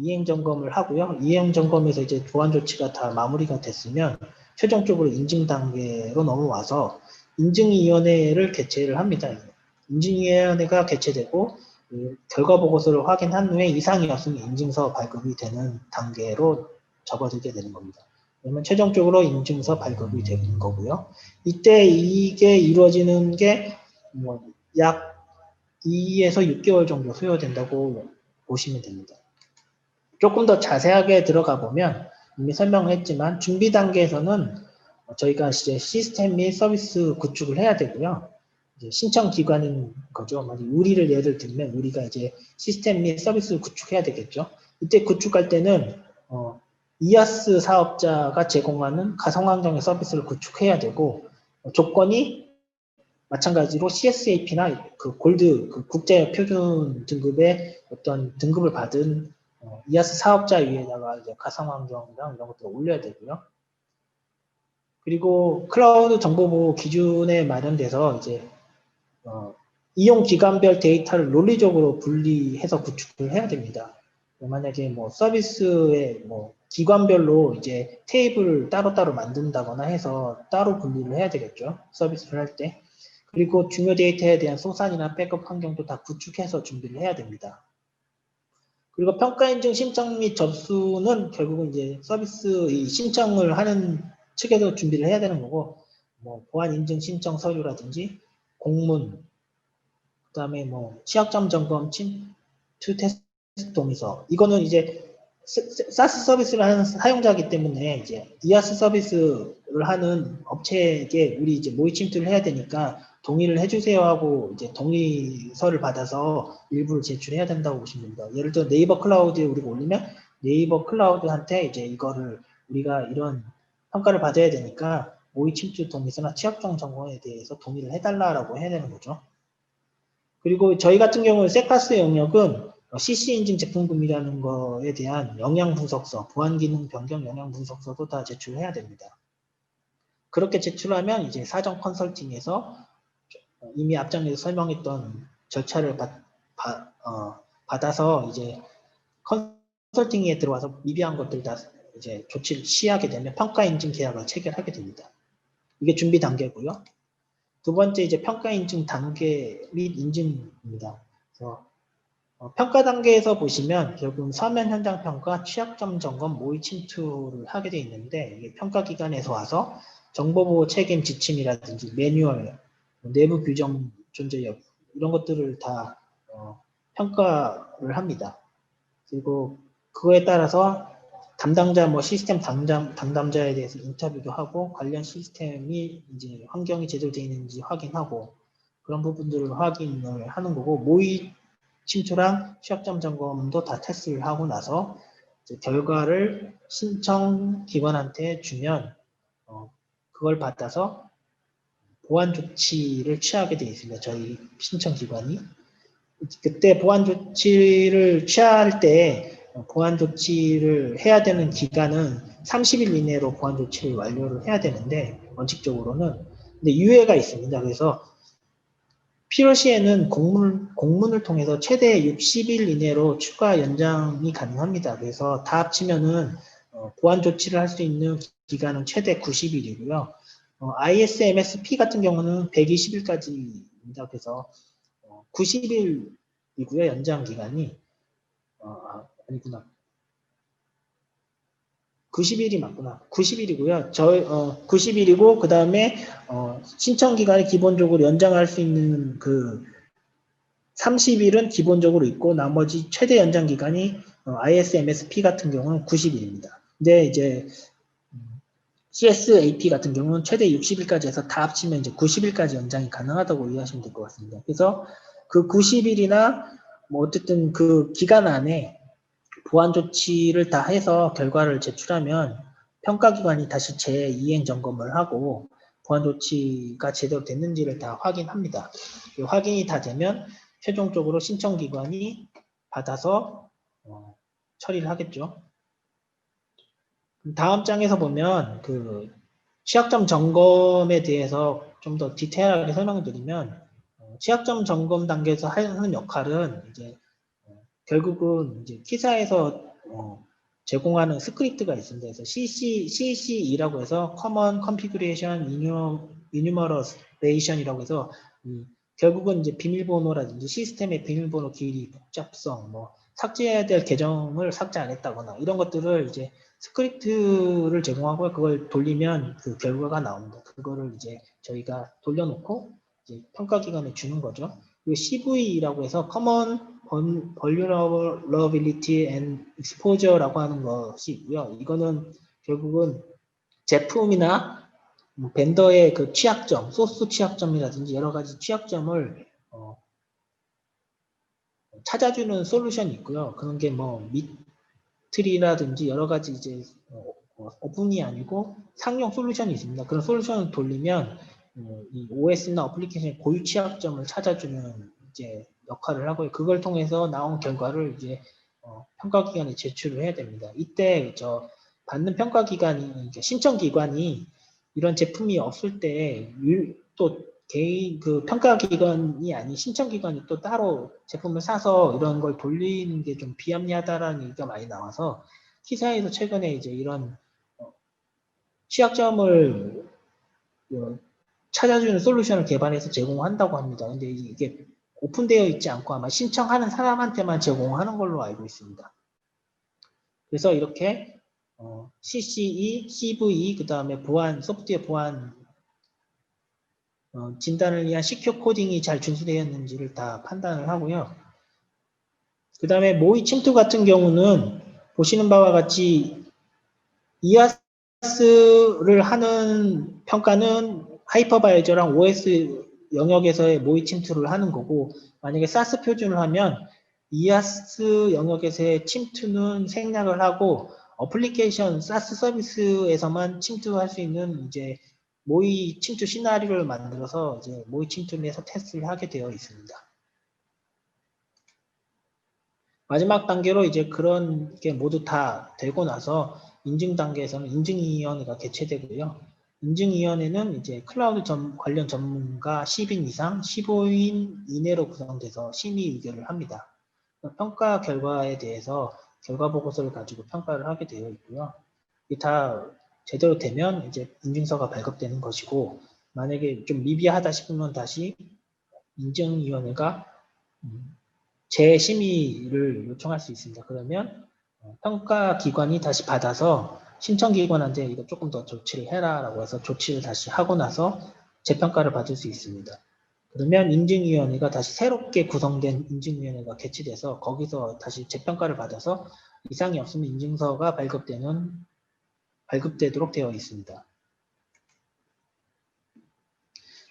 이행 점검을 하고요. 이행 점검에서 이제 보완 조치가 다 마무리가 됐으면 최종적으로 인증 단계로 넘어와서 인증위원회를 개최를 합니다. 인증위원회가 개최되고 결과 보고서를 확인한 후에 이상이 없으면 인증서 발급이 되는 단계로 접어들게 되는 겁니다. 그러면 최종적으로 인증서 발급이 되는 거고요. 이때 이게 이루어지는 게 약 2에서 6개월 정도 소요된다고 보시면 됩니다. 조금 더 자세하게 들어가 보면 이미 설명을 했지만 준비 단계에서는 저희가 이제 시스템 및 서비스 구축을 해야 되고요. 이제 신청 기관인 거죠. 우리를 예를 들면 우리가 이제 시스템 및 서비스를 구축해야 되겠죠. 이때 구축할 때는 이아스 사업자가 제공하는 가상환경의 서비스를 구축해야 되고 조건이 마찬가지로 CSAP나 그 골드 그 국제 표준 등급의 어떤 등급을 받은 이아스 사업자 위에다가 이제 가상환경이랑 이런 것들을 올려야 되고요. 그리고 클라우드 정보보호 기준에 마련돼서 이제 이용 기간별 데이터를 논리적으로 분리해서 구축을 해야 됩니다. 만약에 뭐 서비스의 뭐 기관별로 이제 테이블을 따로따로 만든다거나 해서 따로 분리를 해야 되겠죠. 서비스를 할 때. 그리고 중요 데이터에 대한 소산이나 백업 환경도 다 구축해서 준비를 해야 됩니다. 그리고 평가 인증 신청 및 접수는 결국은 이제 서비스 이 신청을 하는 측에서 준비를 해야 되는 거고, 뭐 보안 인증 신청 서류라든지 공문, 그다음에 뭐 취약점 점검, 침투 테스트 동의서, 이거는 이제 사스 서비스를 하는 사용자이기 때문에 이제 이아스 서비스를 하는 업체에게 우리 이제 모의 침투를 해야 되니까 동의를 해주세요 하고 이제 동의서를 받아서 일부를 제출해야 된다고 보시면 됩니다. 예를 들어 네이버 클라우드에 우리가 올리면 네이버 클라우드한테 이제 이거를 우리가 이런 평가를 받아야 되니까 모의 침투 동의서나 취약점 점검에 대해서 동의를 해달라고 해야 되는 거죠. 그리고 저희 같은 경우는 세카스 영역은 CC 인증 제품군이라는 거에 대한 영양 분석서, 보안 기능 변경 영양 분석서도 다 제출해야 됩니다. 그렇게 제출하면 이제 사전 컨설팅에서 이미 앞장에서 설명했던 절차를 받아서 이제 컨설팅에 들어와서 미비한 것들 다 이제 조치를 취하게 되면 평가 인증 계약을 체결하게 됩니다. 이게 준비 단계고요. 두 번째 이제 평가 인증 단계 및 인증입니다. 그래서 평가 단계에서 보시면 결국 서면 현장 평가, 취약점 점검, 모의 침투를 하게 돼 있는데 이게 평가 기관에서 와서 정보보호 책임 지침이라든지 매뉴얼, 내부 규정 존재 여부 이런 것들을 다 평가를 합니다. 그리고 그거에 따라서 담당자 뭐 시스템 담당자에 대해서 인터뷰도 하고 관련 시스템이 이제 환경이 제대로 되어 있는지 확인하고 그런 부분들을 확인을 하는 거고 모의 침투랑 취약점 점검도 다 테스트를 하고 나서 결과를 신청 기관한테 주면 그걸 받아서 보안 조치를 취하게 되어 있습니다. 저희 신청 기관이. 그때 보안 조치를 취할 때 보안 조치를 해야 되는 기간은 30일 이내로 보안 조치를 완료를 해야 되는데 원칙적으로는 근데 유예가 있습니다. 그래서 필요시에는 공문을 통해서 최대 60일 이내로 추가 연장이 가능합니다. 그래서 다 합치면은 보안 조치를 할 수 있는 기간은 최대 90일이고요. ISMSP 같은 경우는 120일까지입니다. 그래서 90일이고요. 연장 기간이 아니구나. 90일이 맞구나. 90일이고요. 90일이고 그 다음에 신청 기간이 기본적으로 연장할 수 있는 그 30일은 기본적으로 있고 나머지 최대 연장 기간이 ISMSP 같은 경우는 90일입니다. 근데 이제 CSAP 같은 경우는 최대 60일까지 해서 다 합치면 이제 90일까지 연장이 가능하다고 이해하시면 될 것 같습니다. 그래서 그 90일이나 뭐 어쨌든 그 기간 안에 보안 조치를 다 해서 결과를 제출하면 평가기관이 다시 재이행 점검을 하고 보안 조치가 제대로 됐는지를 다 확인합니다. 확인이 다 되면 최종적으로 신청기관이 받아서 처리를 하겠죠. 다음 장에서 보면 그 취약점 점검에 대해서 좀 더 디테일하게 설명을 드리면 취약점 점검 단계에서 하는 역할은 이제 결국은 이제 T사에서 제공하는 스크립트가 있습니다. 그래서 CCE라고 해서 Common Configuration Enumeration 이라고 해서 결국은 이제 비밀번호라든지 시스템의 비밀번호 길이, 복잡성, 뭐 삭제해야 될 계정을 삭제 안 했다거나 이런 것들을 이제 스크립트를 제공하고 그걸 돌리면 그 결과가 나옵니다. 그거를 이제 저희가 돌려놓고 이제 평가기관에 주는 거죠. 그리고 CVE라고 해서 Common Vulnerability and Exposure라고 하는 것이 있고요. 이거는 결국은 제품이나 벤더의 그 취약점, 소스 취약점이라든지 여러 가지 취약점을 찾아주는 솔루션이 있고요. 그런 게 뭐 미트리라든지 여러 가지 이제 오픈이 아니고 상용 솔루션이 있습니다. 그런 솔루션을 돌리면 이 OS나 어플리케이션의 고유 취약점을 찾아주는 이제 역할을 하고요. 그걸 통해서 나온 결과를 이제 평가기관에 제출을 해야 됩니다. 이때 받는 평가기관이 신청기관이 이런 제품이 없을 때 또 개인 그 평가기관이 아닌 신청기관이 또 따로 제품을 사서 이런 걸 돌리는 게 좀 비합리하다라는 얘기가 많이 나와서 T사에서 최근에 이제 이런 취약점을 찾아주는 솔루션을 개발해서 제공한다고 합니다. 근데 이게 오픈되어 있지 않고 아마 신청하는 사람한테만 제공하는 걸로 알고 있습니다. 그래서 이렇게 CCE, CVE, 그 다음에 보안, 소프트웨어 보안 진단을 위한 시큐어 코딩이 잘 준수되었는지를 다 판단을 하고요. 그 다음에 모의 침투 같은 경우는 보시는 바와 같이 이아스를 하는 평가는 하이퍼바이저랑 OS 영역에서의 모의 침투를 하는 거고, 만약에 사스 표준을 하면 이아스 영역에서의 침투는 생략을 하고 어플리케이션 사스 서비스에서만 침투할 수 있는 이제 모의 침투 시나리오를 만들어서 이제 모의 침투를 해서 테스트를 하게 되어 있습니다. 마지막 단계로 이제 그런 게 모두 다 되고 나서 인증 단계에서는 인증위원회가 개최되고요. 인증위원회는 이제 클라우드 관련 전문가 10인 이상, 15인 이내로 구성돼서 심의 의결을 합니다. 평가 결과에 대해서 결과 보고서를 가지고 평가를 하게 되어 있고요. 이게 다 제대로 되면 이제 인증서가 발급되는 것이고, 만약에 좀 미비하다 싶으면 다시 인증위원회가 재심의를 요청할 수 있습니다. 그러면 평가기관이 다시 받아서 신청기관한테 이거 조금 더 조치를 해라 라고 해서 조치를 다시 하고 나서 재평가를 받을 수 있습니다. 그러면 인증위원회가 다시 새롭게 구성된 인증위원회가 개최돼서 거기서 다시 재평가를 받아서 이상이 없으면 인증서가 발급되도록 되어 있습니다.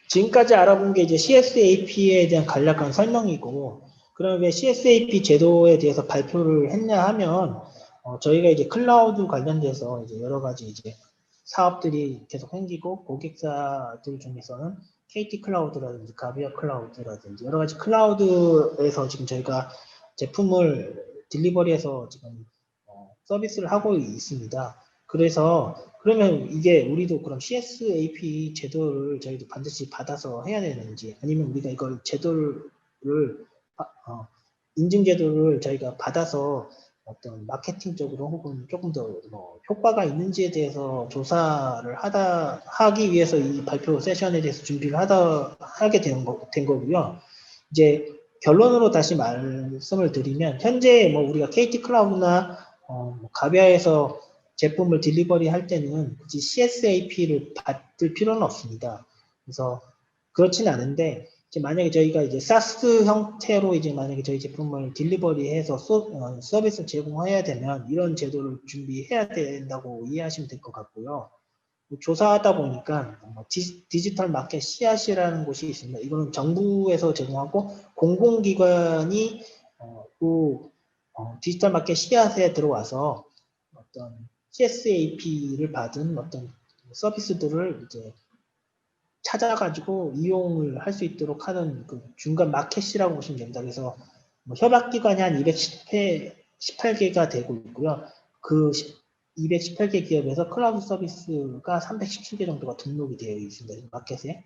지금까지 알아본 게 이제 CSAP에 대한 간략한 설명이고, 그럼 왜 CSAP 제도에 대해서 발표를 했냐 하면, 저희가 이제 클라우드 관련돼서 이제 여러 가지 이제 사업들이 계속 생기고, 고객사들 중에서는 KT 클라우드라든지 가비아 클라우드라든지 여러 가지 클라우드에서 지금 저희가 제품을 딜리버리해서 지금 서비스를 하고 있습니다. 그래서 그러면 이게 우리도 그럼 CSAP 제도를 저희도 반드시 받아서 해야 되는지, 아니면 우리가 이걸 제도를 인증 제도를 저희가 받아서 어떤 마케팅적으로 혹은 조금 더 뭐 효과가 있는지에 대해서 조사를 하기 위해서 이 발표 세션에 대해서 준비를 하게 된 거고요. 이제 결론으로 다시 말씀을 드리면, 현재 뭐 우리가 KT 클라우드나 뭐 가비아에서 제품을 딜리버리 할 때는 굳이 CSAP를 받을 필요는 없습니다. 그래서 그렇진 않은데, 이제 만약에 저희가 이제 SaaS 형태로 이제 만약에 저희 제품을 딜리버리해서 서비스를 제공해야 되면 이런 제도를 준비해야 된다고 이해하시면 될 것 같고요. 조사하다 보니까 디지털 마켓 씨앗이라는 곳이 있습니다. 이거는 정부에서 제공하고 공공기관이 또 디지털 마켓 씨앗에 들어와서 어떤 CSAP를 받은 어떤 서비스들을 이제 찾아가지고 이용을 할 수 있도록 하는 그 중간 마켓이라고 보시면 됩니다. 그래서 뭐 협약기관이 한 218개가 되고 있고요. 그 218개 기업에서 클라우드 서비스가 317개 정도가 등록이 되어 있습니다. 마켓에.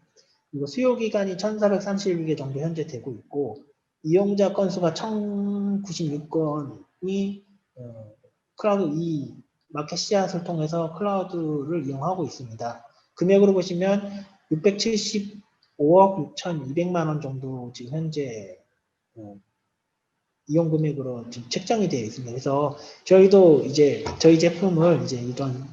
그리고 수요기관이 1431개 정도 현재 되고 있고, 이용자 건수가 1096건이 클라우드 이 마켓 씨앗을 통해서 클라우드를 이용하고 있습니다. 금액으로 보시면 675억 6,200만 원 정도 지금 현재 이용 금액으로 지금 책정이 되어 있습니다. 그래서 저희도 이제 저희 제품을 이제 이런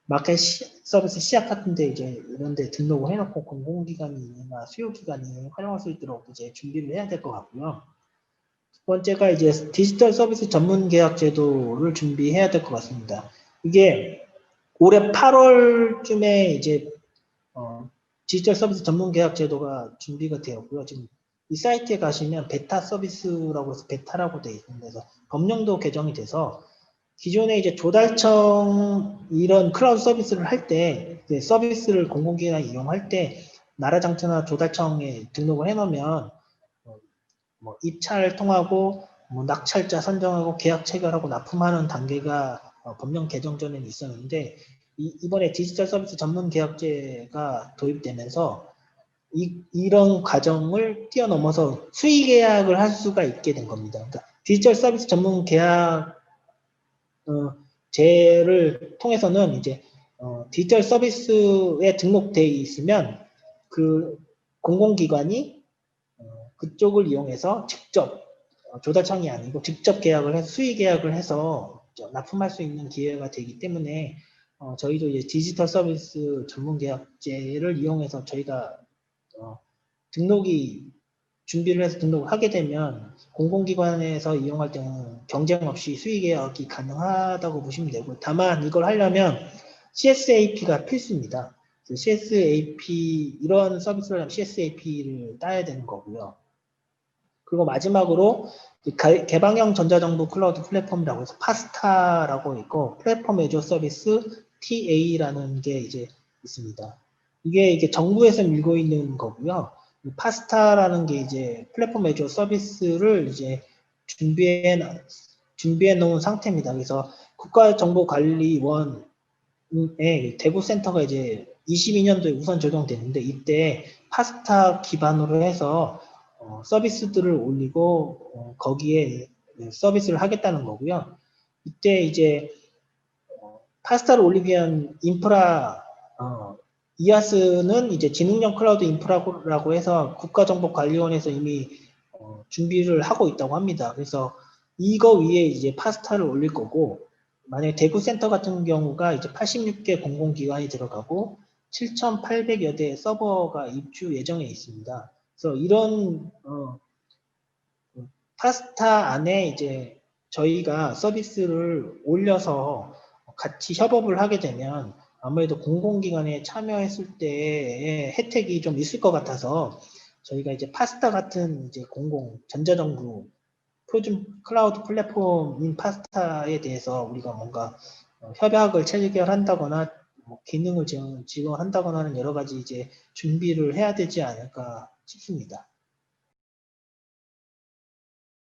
마켓 서비스 시작 같은데 이제 이런데 등록을 해놓고 공공기관이나 수요기관이 활용할 수 있도록 이제 준비를 해야 될 것 같고요. 두 번째가 이제 디지털 서비스 전문 계약 제도를 준비해야 될 것 같습니다. 이게 올해 8월쯤에 이제 디지털 서비스 전문 계약 제도가 준비가 되었고요. 지금 이 사이트에 가시면 베타 서비스라고 해서 베타라고 되어 있습니다. 그래서 법령도 개정이 돼서 기존에 이제 조달청 이런 클라우드 서비스를 할 때 서비스를 공공기관이 이용할 때 나라 장터나 조달청에 등록을 해놓으면 뭐 입찰 통하고 뭐 낙찰자 선정하고 계약 체결하고 납품하는 단계가 법령 개정 전에는 있었는데 이번에 디지털 서비스 전문 계약제가 도입되면서 이런 과정을 뛰어넘어서 수의 계약을 할 수가 있게 된 겁니다. 그러니까 디지털 서비스 전문 계약 제를 통해서는 이제 디지털 서비스에 등록되어 있으면 그 공공기관이 그쪽을 이용해서 직접 조달청이 아니고 직접 계약을 해서 수의 계약을 해서 납품할 수 있는 기회가 되기 때문에 저희도 이제 디지털 서비스 전문 계약제를 이용해서 저희가 등록이 준비를 해서 등록을 하게 되면 공공기관에서 이용할 때는 경쟁 없이 수의 계약이 가능하다고 보시면 되고, 다만 이걸 하려면 CSAP가 필수입니다. CSAP 이런 서비스를 하면 CSAP를 따야 되는 거고요. 그리고 마지막으로 개방형 전자정보 클라우드 플랫폼이라고 해서 파스타라고 있고 플랫폼 애저 서비스 TA라는 게 이제 있습니다. 이게 정부에서 밀고 있는 거고요. 파스타라는 게 이제 플랫폼 애저 서비스를 이제 준비해 놓은 상태입니다. 그래서 국가정보관리원의 대구 센터가 이제 22년도에 우선 적용되는데 이때 파스타 기반으로 해서 서비스들을 올리고 거기에 서비스를 하겠다는 거고요. 이때 이제 파스타를 올리기 위한 인프라 이아스는 이제 지능형 클라우드 인프라라고 해서 국가정보관리원에서 이미 준비를 하고 있다고 합니다. 그래서 이거 위에 이제 파스타를 올릴 거고, 만약에 대구 센터 같은 경우가 이제 86개 공공기관이 들어가고 7,800여 대 서버가 입주 예정에 있습니다. 그래서 이런 파스타 안에 이제 저희가 서비스를 올려서 같이 협업을 하게 되면 아무래도 공공기관에 참여했을 때의 혜택이 좀 있을 것 같아서 저희가 이제 파스타 같은 이제 공공 전자정부 표준 클라우드 플랫폼인 파스타에 대해서 우리가 뭔가 협약을 체결한다거나 기능을 지원한다거나 하는 여러 가지 이제 준비를 해야 되지 않을까 싶습니다.